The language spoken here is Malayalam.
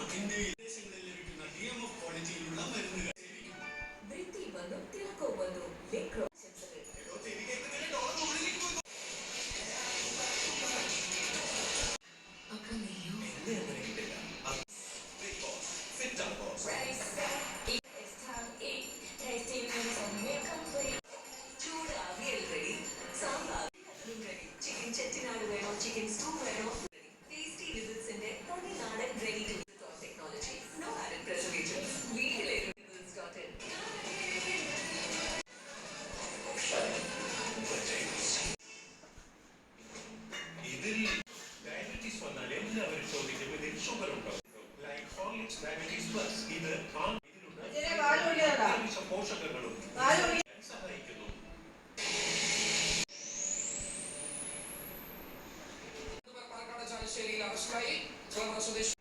അതിന്റെ വിദേശങ്ങളിൽ ലഭിക്കുന്ന DMF ക്വാളിറ്റിയിലുള്ള മരുന്നുകൾ വൃത്തി വന്നു തിളക്കവും വന്നു ലെക്രോ ആശംസകൾ. അപ്പൊ നീയോ എന്നെ അങ്ങനെ കിട്ടില്ല. ഫിറ്റ് ആണോ? ചൂട് avial ready, sambar ready, chicken Chettinad വേണോ, ചിക്കൻ സ്റ്റൂ വേണോ, ടേസ്റ്റി ഡിബിൾസിന്റെ തമിഴ്നാടൻ ready to technology, no added preservatives, വീട്ടിലെ ഡിബിൾസ്.in. ഇതിൽ ഡയബറ്റീസ് വന്നാൽ എല്ലാവരും ചോദിക്കും ഇതിൽ ഷുഗർ ഉണ്ടോ? ലൈക്ക് ഹോർലിക്സ് ഡയബറ്റീസ് പ്ലസ് ഇത് ഇതിലുണ്ട് പോഷകങ്ങളും സഹായിക്കുന്നു. പാലക്കാട് ചാലശ്ശേരിയിൽ അറസ്റ്റിലായി സ്വദേശി